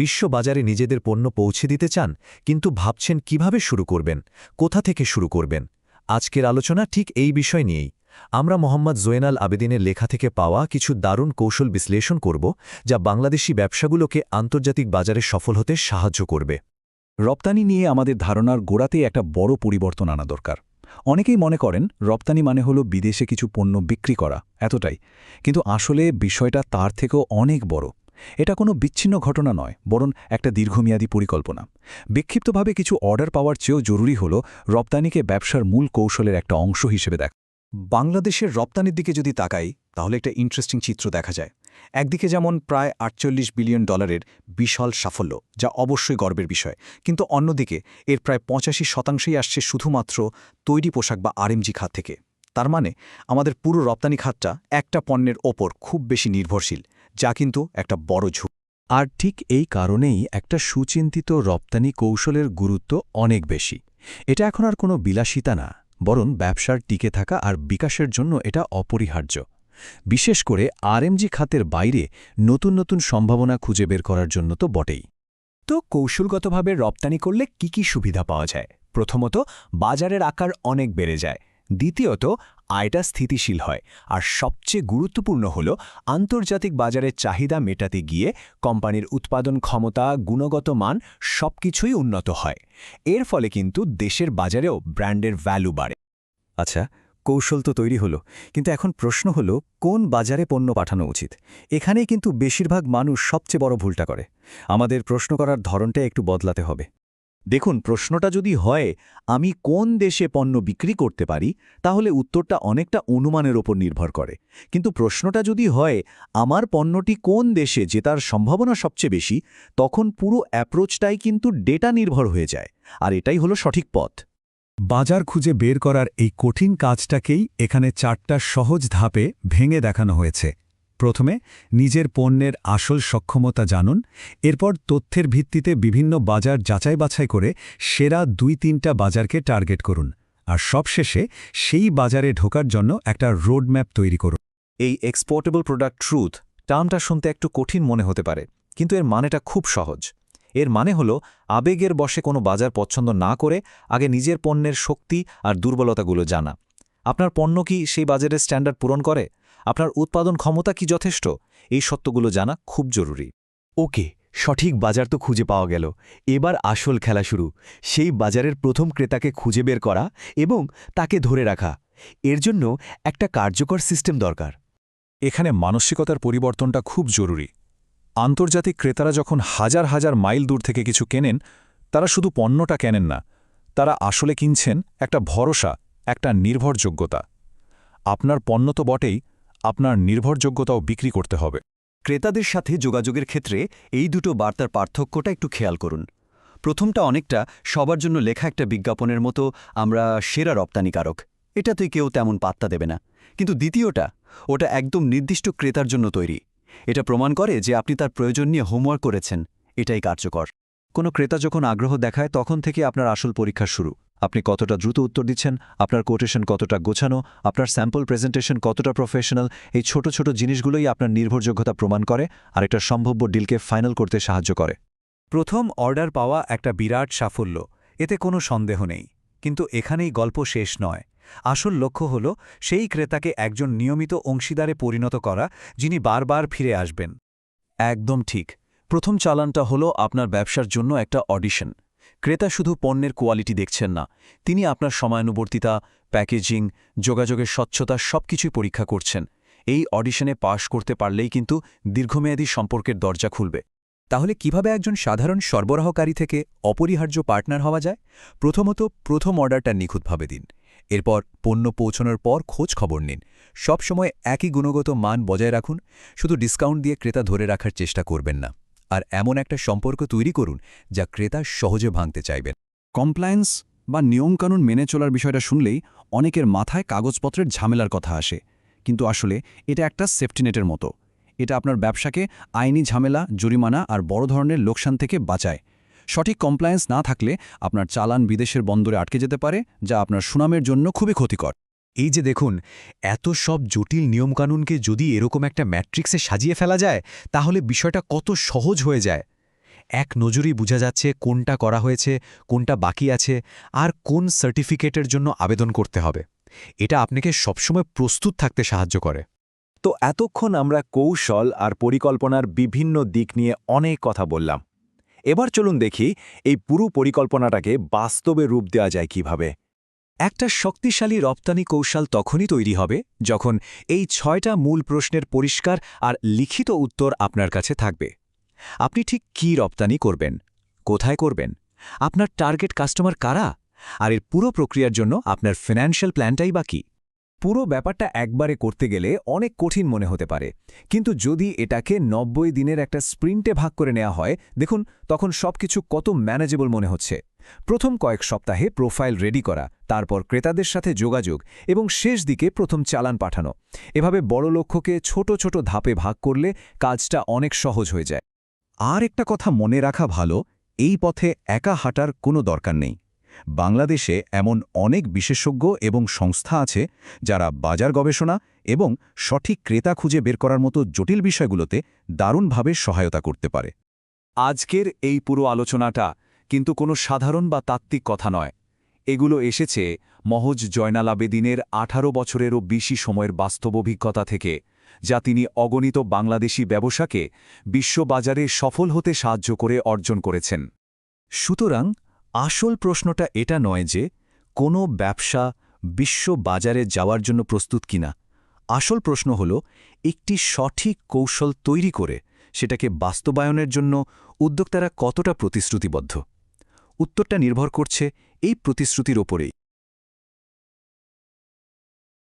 বিশ্ববাজারে নিজেদের পণ্য পৌঁছে দিতে চান, কিন্তু ভাবছেন কিভাবে শুরু করবেন, কোথা থেকে শুরু করবেন। আজকের আলোচনা ঠিক এই বিষয় নিয়েই। আমরা মোহাম্মদ জোয়েনাল আবেদিনের লেখা থেকে পাওয়া কিছু দারুণ কৌশল বিশ্লেষণ করব, যা বাংলাদেশি ব্যবসাগুলোকে আন্তর্জাতিক বাজারে সফল হতে সাহায্য করবে। রপ্তানি নিয়ে আমাদের ধারণার গোড়াতেই একটা বড় পরিবর্তন আনা দরকার। অনেকেই মনে করেন রপ্তানি মানে হলো বিদেশে কিছু পণ্য বিক্রি করা, এতটাই। কিন্তু আসলে বিষয়টা তার থেকেও অনেক বড়। এটা কোনো বিচ্ছিন্ন ঘটনা নয়, বরং একটা দীর্ঘমেয়াদী পরিকল্পনা। বিক্ষিপ্তভাবে কিছু অর্ডার পাওয়ার চেয়েও জরুরি হলো রপ্তানিকে ব্যবসার মূল কৌশলের একটা অংশ হিসেবে দেখা। বাংলাদেশের রপ্তানির দিকে যদি তাকাই, তাহলে একটা ইন্টারেস্টিং চিত্র দেখা যায়। একদিকে যেমন প্রায় $48 বিলিয়ন বিশাল সাফল্য, যা অবশ্যই গর্বের বিষয়, কিন্তু অন্যদিকে এর প্রায় 85% আসছে শুধুমাত্র তৈরি পোশাক বা আরএমজি খাত থেকে। তার মানে আমাদের পুরো রপ্তানি খাতটা একটা পণ্যের ওপর খুব বেশি নির্ভরশীল, যা কিন্তু একটা বড় ঝুঁকি। আর ঠিক এই কারণেই একটা সুচিন্তিত রপ্তানি কৌশলের গুরুত্ব অনেক বেশি। এটা এখন আর কোনো বিলাসিতা না, বরং ব্যবসার টিকে থাকা আর বিকাশের জন্য এটা অপরিহার্য। বিশেষ করে আরএমজি খাতের বাইরে নতুন নতুন সম্ভাবনা খুঁজে বের করার জন্য তো বটেই। তো কৌশলগতভাবে রপ্তানি করলে কি সুবিধা পাওয়া যায়? প্রথমত, বাজারের আকার অনেক বেড়ে যায়। দ্বিতীয়ত, আয়টা স্থিতিশীল হয়। আর সবচেয়ে গুরুত্বপূর্ণ হল আন্তর্জাতিক বাজারের চাহিদা মেটাতে গিয়ে কোম্পানির উৎপাদন ক্ষমতা, গুণগত মান সবকিছুই উন্নত হয়। এর ফলে কিন্তু দেশের বাজারেও ব্র্যান্ডের ভ্যালু বাড়ে। আচ্ছা, কৌশল তো তৈরি হলো, কিন্তু এখন প্রশ্ন হলো কোন বাজারে পণ্য পাঠানো উচিত। এখানেই কিন্তু বেশিরভাগ মানুষ সবচেয়ে বড় ভুলটা করে। আমাদের প্রশ্ন করার ধরনটা একটু বদলাতে হবে। দেখুন, প্রশ্নটা যদি হয় আমি কোন দেশে পণ্য বিক্রি করতে পারি, তাহলে উত্তরটা অনেকটা অনুমানের ওপর নির্ভর করে। কিন্তু প্রশ্নটা যদি হয় আমার পণ্যটি কোন দেশে জেতার সম্ভাবনা সবচেয়ে বেশি, তখন পুরো অ্যাপ্রোচটাই কিন্তু ডেটা নির্ভর হয়ে যায়। আর এটাই হলো সঠিক পথ। বাজার খুঁজে বের করার এই কঠিন কাজটাকেই এখানে 4টা সহজ ধাপে ভেঙে দেখানো হয়েছে। প্রথমে নিজের পণ্যের আসল সক্ষমতা জানুন, এরপর তথ্যের ভিত্তিতে বিভিন্ন বাজার যাচাই বাছাই করে সেরা 2-3টা বাজারকে টার্গেট করুন, আর সবশেষে সেই বাজারে ঢোকার জন্য একটা রোডম্যাপ তৈরি করুন। এই এক্সপোর্টেবল প্রোডাক্ট ট্রুথ টার্মটা শুনতে একটু কঠিন মনে হতে পারে, কিন্তু এর মানেটা খুব সহজ। এর মানে হলো আবেগের বশে কোনো বাজার পছন্দ না করে আগে নিজের পণ্যের শক্তি আর দুর্বলতাগুলো জানা। আপনার পণ্য কি সেই বাজারের স্ট্যান্ডার্ড পূরণ করে? আপনার উৎপাদন ক্ষমতা কি যথেষ্ট? এই সত্যগুলো জানা খুব জরুরি। ওকে, সঠিক বাজার তো খুঁজে পাওয়া গেল। এবার আসল খেলা শুরু। সেই বাজারের প্রথম ক্রেতাকে খুঁজে বের করা এবং তাকে ধরে রাখা। এর জন্য একটা কার্যকর সিস্টেম দরকার। এখানে মানসিকতার পরিবর্তনটা খুব জরুরি। আন্তর্জাতিক ক্রেতারা যখন হাজার হাজার মাইল দূর থেকে কিছু কেনেন, তারা শুধু পণ্যটা কেনেন না, তারা আসলে কিনছেন একটা ভরসা, একটা নির্ভরযোগ্যতা। আপনার পণ্য তো বটেই, আপনার নির্ভরযোগ্যতাও বিক্রি করতে হবে। ক্রেতাদের সাথে যোগাযোগের ক্ষেত্রে এই দুটো বার্তার পার্থক্যটা একটু খেয়াল করুন। প্রথমটা অনেকটা সবার জন্য লেখা একটা বিজ্ঞাপনের মতো, আমরা সেরা রপ্তানিকারক, এটাতে কেউ তেমন পাত্তা দেবে না। কিন্তু দ্বিতীয়টা, ওটা একদম নির্দিষ্ট ক্রেতার জন্য তৈরি। এটা প্রমাণ করে যে আপনি তার প্রয়োজন নিয়ে হোমওয়ার্ক করেছেন। এটাই কার্যকর। কোনো ক্রেতা যখন আগ্রহ দেখায়, তখন থেকে আপনার আসল পরীক্ষা শুরু। আপনি কতটা দ্রুত উত্তর দিচ্ছেন, আপনার কোটেশন কতটা গোছানো, আপনার স্যাম্পল প্রেজেন্টেশন কতটা প্রফেশনাল, এই ছোট ছোট জিনিসগুলোই আপনার নির্ভরযোগ্যতা প্রমাণ করে আর একটা সম্ভাব্য ডিলকে ফাইনাল করতে সাহায্য করে। প্রথম অর্ডার পাওয়া একটা বিরাট সাফল্য, এতে কোনো সন্দেহ নেই। কিন্তু এখানেই গল্প শেষ নয়। আসল লক্ষ্য হল সেই ক্রেতাকে একজন নিয়মিত অংশীদারে পরিণত করা, যিনি বারবার ফিরে আসবেন। একদম ঠিক। প্রথম চালানটা হলো আপনার ব্যবসার জন্য একটা অডিশন। ক্রেতা শুধু পণ্যের কোয়ালিটি দেখছেন না, তিনি আপনার সময়ানুবর্তিতা, প্যাকেজিং, যোগাযোগের স্বচ্ছতা সবকিছুই পরীক্ষা করছেন। এই অডিশনে পাশ করতে পারলেই কিন্তু দীর্ঘমেয়াদী সম্পর্কের দরজা খুলবে। তাহলে কিভাবে একজন সাধারণ সরবরাহকারী থেকে অপরিহার্য পার্টনার হওয়া যায়? প্রথমত, প্রথম অর্ডারটা নিখুঁতভাবে দিন। এরপর পণ্য পৌঁছানোর পর খোঁজ খবর নিন। সবসময় একই গুণগত মান বজায় রাখুন। শুধু ডিসকাউন্ট দিয়ে ক্রেতা ধরে রাখার চেষ্টা করবেন না। আর এমন একটা সম্পর্ক তৈরি করুন যা ক্রেতা সহজে ভাঙতে চাইবেন। কমপ্লায়েন্স বা নিয়মকানুন মেনে চলার বিষয়টা শুনলেই অনেকের মাথায় কাগজপত্রের ঝামেলার কথা আসে, কিন্তু আসলে এটা একটা সেফটিনেটের মতো। এটা আপনার ব্যবসাকে আইনি ঝামেলা, জরিমানা আর বড় ধরনের লোকসান থেকে বাঁচায়। সঠিক কমপ্লায়েন্স না থাকলে আপনার চালান বিদেশের বন্দরে আটকে যেতে পারে, যা আপনার সুনামের জন্য খুবই ক্ষতিকর। এই যে দেখুন, এত সব জটিল নিয়মকানুনকে যদি এরকম একটা ম্যাট্রিক্সে সাজিয়ে ফেলা যায়, তাহলে বিষয়টা কত সহজ হয়ে যায়। এক নজরেই বোঝা যাচ্ছে কোনটা করা হয়েছে, কোনটা বাকি আছে, আর কোন সার্টিফিকেটের জন্য আবেদন করতে হবে। এটা আপনাকে সবসময় প্রস্তুত থাকতে সাহায্য করে। তো এতক্ষণ আমরা কৌশল আর পরিকল্পনার বিভিন্ন দিক নিয়ে অনেক কথা বললাম। এবার চলুন দেখি এই পুরো পরিকল্পনাটাকে বাস্তবে রূপ দেওয়া যায় কিভাবে। একটা শক্তিশালী রপ্তানি কৌশল তখনই তৈরি হবে যখন এই 6টা মূল প্রশ্নের পরিষ্কার আর লিখিত উত্তর আপনার কাছে থাকবে। আপনি ঠিক কী রপ্তানি করবেন, কোথায় করবেন, আপনার টার্গেট কাস্টমার কারা, আর এর পুরো প্রক্রিয়ার জন্য আপনার ফিনান্সিয়াল প্ল্যানটাই বা কী। পুরো ব্যাপারটা একবারে করতে গেলে অনেক কঠিন মনে হতে পারে, কিন্তু যদি এটাকে 90 দিনের একটা স্প্রিন্টে ভাগ করে নেওয়া হয়, দেখুন তখন সবকিছু কত ম্যানেজেবল মনে হচ্ছে। প্রথম কয়েক সপ্তাহে প্রোফাইল রেডি করা, তারপর ক্রেতাদের সাথে যোগাযোগ এবং শেষ দিকে প্রথম চালান পাঠানো। এভাবে বড় লক্ষ্যকে ছোট ছোট ধাপে ভাগ করলে কাজটা অনেক সহজ হয়ে যায়। আর একটা কথা মনে রাখা ভালো, এই পথে একা হাঁটার কোনো দরকার নেই। বাংলাদেশে এমন অনেক বিশেষজ্ঞ এবং সংস্থা আছে যারা বাজার গবেষণা এবং সঠিক ক্রেতা খুঁজে বের করার মতো জটিল বিষয়গুলোতে দারুণভাবে সহায়তা করতে পারে। আজকের এই পুরো আলোচনাটা কিন্তু কোনো সাধারণ বা তাত্ত্বিক কথা নয়। এগুলো এসেছে মহজ জয়নাল আবেদিনের 18 বছরেরও বেশি সময়ের বাস্তব অভিজ্ঞতা থেকে, যা তিনি অগণিত বাংলাদেশি ব্যবসাকে বিশ্ববাজারে সফল হতে সাহায্য করে অর্জন করেছেন। সুতরাং আসল প্রশ্নটা এটা নয় যে কোনো ব্যবসা বিশ্ব বাজারে যাওয়ার জন্য প্রস্তুত কিনা। আসল প্রশ্ন হল একটি সঠিক কৌশল তৈরি করে সেটাকে বাস্তবায়নের জন্য উদ্যোক্তারা কতটা প্রতিশ্রুতিবদ্ধ। উত্তরটা নির্ভর করছে এই প্রতিশ্রুতির ওপরেই।